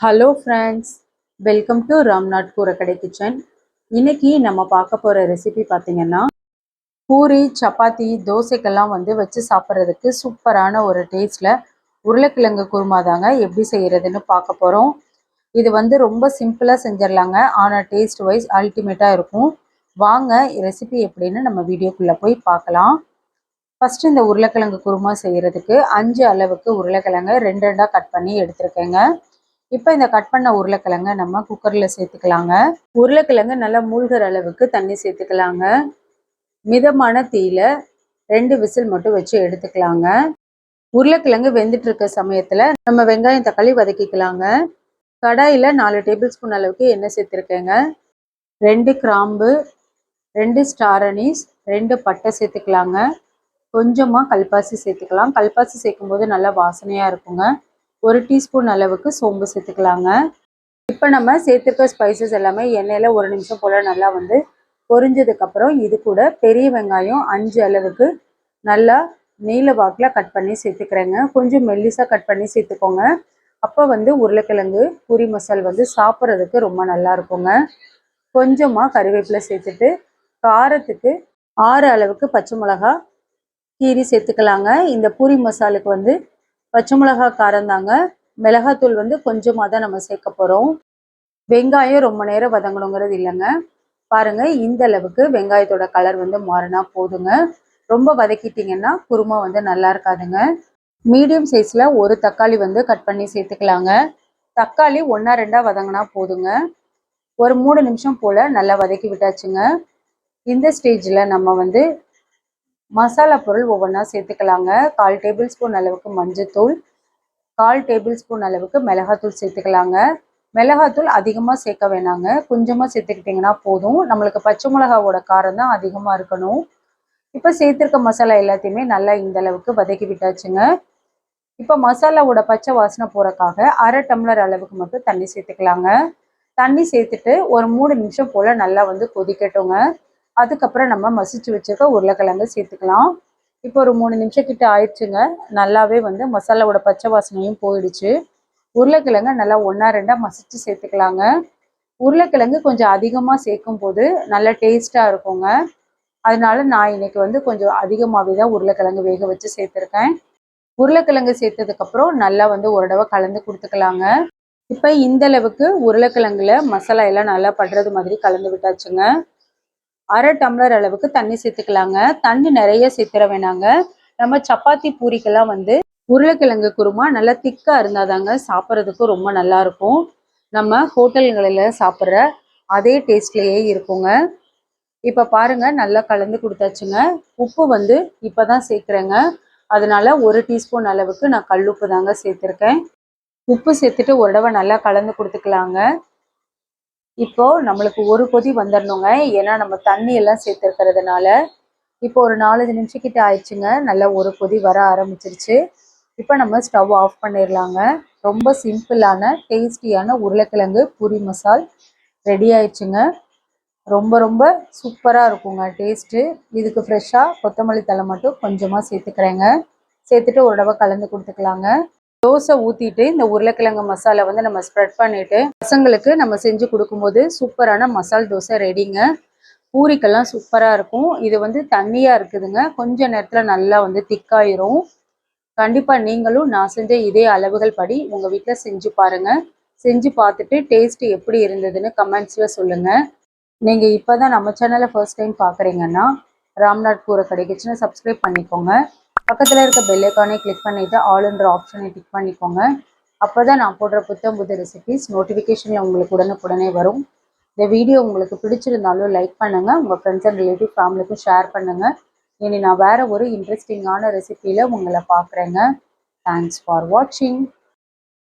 Hello friends, welcome to Ramnath கூரக்கடை kitchen. இன்னைக்கு நம்ம பார்க்க போகிற ரெசிபி பார்த்தீங்கன்னா பூரி, சப்பாத்தி, தோசைக்கெல்லாம் வச்சு சாப்பிட்றதுக்கு சூப்பரான ஒரு டேஸ்ட்டில் உருளைக்கிழங்கு குருமா தாங்க எப்படி செய்கிறதுன்னு பார்க்க போகிறோம். இது ரொம்ப சிம்பிளாக செஞ்சிடலாங்க, ஆனால் டேஸ்ட் வைஸ் அல்டிமேட்டாக இருக்கும். வாங்க ரெசிபி எப்படின்னு நம்ம வீடியோக்குள்ளே போய் பார்க்கலாம். ஃபஸ்ட்டு இந்த உருளைக்கிழங்கு குருமா செய்கிறதுக்கு 5 அளவுக்கு உருளைக்கிழங்கு 2 கட் பண்ணி எடுத்துருக்கேங்க. இப்போ இந்த கட் பண்ண உருளைக்கிழங்க நம்ம குக்கரில் சேர்த்துக்கலாங்க. உருளைக்கிழங்கு நல்லா மூழ்கிற அளவுக்கு தண்ணி சேர்த்துக்கலாங்க. மிதமான தீயில 2 விசில் மட்டும் வச்சு எடுத்துக்கலாங்க. உருளைக்கிழங்கு வெந்துட்டு இருக்க சமயத்தில் நம்ம வெங்காயம் தக்காளி வதக்கிக்கலாங்க. கடாயில் 4 டேபிள் ஸ்பூன் அளவுக்கு எண்ணெய் சேர்த்துருக்கேங்க. 2 கிராம்பு, 2 ஸ்டார் அனீஸ், 2 பட்டை சேர்த்துக்கலாங்க. கொஞ்சமாக கல்பாசி சேர்த்துக்கலாம். கல்பாசி சேர்க்கும் போது நல்லா வாசனையாக இருக்குங்க. 1 டீஸ்பூன் அளவுக்கு சோம்பு சேர்த்துக்கலாங்க. இப்போ நம்ம சேர்த்துக்க ஸ்பைசஸ் எல்லாமே எண்ணெயில் 1 நிமிஷம் போல் நல்லா பொரிஞ்சதுக்கப்புறம் இது கூட பெரிய வெங்காயம் 5 அளவுக்கு நல்லா நீல வாக்கில் கட் பண்ணி சேர்த்துக்கிறேங்க. கொஞ்சம் மெல்லிசாக கட் பண்ணி சேர்த்துக்கோங்க. அப்போ உருளைக்கிழங்கு பூரி மசால் சாப்பிட்றதுக்கு ரொம்ப நல்லா இருக்குங்க. கொஞ்சமாக கறிவேப்பிலை சேர்த்துட்டு காரத்துக்கு 6 அளவுக்கு பச்சை மிளகா கீரி சேர்த்துக்கலாங்க. இந்த பூரி மசாலுக்கு பச்சை மிளகா காரம் தாங்க. மிளகாத்தூள் கொஞ்சமாக தான் நம்ம சேர்க்க போகிறோம். வெங்காயம் ரொம்ப நேரம் வதங்கணுங்கிறது இல்லைங்க. பாருங்கள், இந்த அளவுக்கு வெங்காயத்தோட கலர் மாறினா போதுங்க. ரொம்ப வதக்கிட்டிங்கன்னா குருமா நல்லா இருக்காதுங்க. மீடியம் சைஸில் ஒரு தக்காளி கட் பண்ணி சேர்த்துக்கலாங்க. தக்காளி 1-2 வதங்கினா போதுங்க. ஒரு 3 நிமிஷம் போல் நல்லா வதக்கி விட்டாச்சுங்க. இந்த ஸ்டேஜில் நம்ம மசாலா பொருள் ஒவ்வொன்றா சேர்த்துக்கலாங்க. 1/4 டேபிள் ஸ்பூன் அளவுக்கு மஞ்சத்தூள், 1/4 டேபிள் ஸ்பூன் அளவுக்கு மிளகாத்தூள் சேர்த்துக்கலாங்க. மிளகாத்தூள் அதிகமாக சேர்க்க வேணாங்க, கொஞ்சமாக சேர்த்துக்கிட்டிங்கன்னா போதும். நம்மளுக்கு பச்சை மிளகாவோட காரம் தான் அதிகமாக இருக்கணும். இப்போ சேர்த்துருக்க மசாலா எல்லாத்தையுமே நல்லா இந்த அளவுக்கு வதக்கி விட்டாச்சுங்க. இப்போ மசாலாவோட பச்சை வாசனை போகிறக்காக 1/2 டம்ளர் அளவுக்கு மட்டும் தண்ணி சேர்த்துக்கலாங்க. தண்ணி சேர்த்துட்டு ஒரு 3 நிமிஷம் போல் நல்லா கொதிக்கட்டுங்க. அதுக்கப்புறம் நம்ம மசிச்சு வச்சுருக்க உருளைக்கிழங்கு சேர்த்துக்கலாம். இப்போ ஒரு 3 நிமிஷம் கிட்ட ஆயிடுச்சுங்க. நல்லாவே மசாலாவோட பச்சை வாசனையும் போயிடுச்சு. உருளைக்கிழங்கு நல்லா 1-2 மசிச்சு சேர்த்துக்கலாங்க. உருளைக்கிழங்கு கொஞ்சம் அதிகமாக சேர்க்கும் போது நல்ல டேஸ்ட்டாக இருக்குங்க. அதனால நான் இன்னைக்கு கொஞ்சம் அதிகமாகவே தான் உருளைக்கிழங்கு வேக வச்சு சேர்த்துருக்கேன். உருளைக்கிழங்கு சேர்த்ததுக்கப்புறம் நல்லா ஒரு தடவை கலந்து கொடுத்துக்கலாங்க. இப்போ இந்த அளவுக்கு உருளைக்கிழங்குல மசாலா எல்லாம் நல்லா படுறது மாதிரி கலந்து விட்டாச்சுங்க. 1/2 டம்ளர் அளவுக்கு தண்ணி சேர்த்துக்கலாங்க. தண்ணி நிறைய சேர்த்துற வேணாங்க. நம்ம சப்பாத்தி பூரிக்கெல்லாம் உருளைக்கிழங்கு குருமா நல்லா திக்காக இருந்தாதாங்க சாப்பிட்றதுக்கு ரொம்ப நல்லா இருக்கும். நம்ம ஹோட்டல்களில் சாப்பிட்ற அதே டேஸ்ட்லேயே இருக்குங்க. இப்போ பாருங்கள், நல்லா கலந்து கொடுத்தாச்சுங்க. உப்பு இப்போ தான் சேர்க்குறேங்க. அதனால 1 டீஸ்பூன் அளவுக்கு நான் கல்லுப்பு தாங்க சேர்த்துருக்கேன். உப்பு சேர்த்துட்டு ஒரு தடவை நல்லா கலந்து கொடுத்துக்கலாங்க. இப்போ நம்மளுக்கு ஒரு கொதி வந்துடணுங்க. ஏன்னா நம்ம தண்ணி எல்லாம் சேர்த்துருக்கிறதுனால. இப்போ ஒரு 4-5 நிமிஷம் கிட்ட ஆயிடுச்சுங்க. நல்லா ஒரு கொதி வர ஆரம்பிச்சிருச்சு. இப்போ நம்ம ஸ்டவ் ஆஃப் பண்ணிடலாங்க. ரொம்ப சிம்பிளான டேஸ்டியான உருளைக்கிழங்கு பூரி மசால் ரெடி ஆயிடுச்சுங்க. ரொம்ப ரொம்ப சூப்பராக இருக்குங்க டேஸ்ட்டு. இதுக்கு ஃப்ரெஷ்ஷாக கொத்தமல்லி தழை மட்டும் கொஞ்சமாக சேர்த்துக்கிறேங்க. சேர்த்துட்டு ஒரு தடவை கலந்து கொடுத்துக்கலாங்க. தோசை ஊற்றிட்டு இந்த உருளைக்கிழங்கு மசாலா நம்ம ஸ்ப்ரெட் பண்ணிவிட்டு பசங்களுக்கு நம்ம செஞ்சு கொடுக்கும்போது சூப்பரான மசால் தோசை ரெடிங்க. பூரிக்கெல்லாம் சூப்பராக இருக்கும். இது தண்ணியாக இருக்குதுங்க. கொஞ்ச நேரத்தில் நல்லா திக்காயிரும். கண்டிப்பாக நீங்களும் நான் செஞ்ச இதே அளவுகள் படி உங்கள் வீட்டில் செஞ்சு பாருங்கள். செஞ்சு பார்த்துட்டு டேஸ்ட்டு எப்படி இருந்ததுன்னு கமெண்ட்ஸில் சொல்லுங்கள். நீங்கள் இப்போ தான் நம்ம சேனலை ஃபர்ஸ்ட் டைம் பார்க்குறீங்கன்னா ராம்நாத் கூரக்கடை கிச்சனை சப்ஸ்கிரைப் பண்ணிக்கோங்க. பக்கத்தில் இருக்க பெல் ஐக்கானை கிளிக் பண்ணிவிட்டு ஆல்ன்ற ஆப்ஷனை டிக் பண்ணிக்கோங்க. அப்போ தான் நான் போடுற புது ரெசிபிஸ் நோட்டிஃபிகேஷனில் உங்களுக்கு உடனுக்குடனே வரும். இந்த வீடியோ உங்களுக்கு பிடிச்சிருந்தாலும் லைக் பண்ணுங்கள். உங்கள் ஃப்ரெண்ட்ஸ் அண்ட் ரிலேட்டிவ் ஃபேமிலிக்கும் ஷேர் பண்ணுங்கள். இனி நான் வேறு ஒரு இன்ட்ரெஸ்டிங்கான ரெசிபியில் உங்களை பார்க்குறேங்க. தேங்க்ஸ் ஃபார் வாட்சிங்.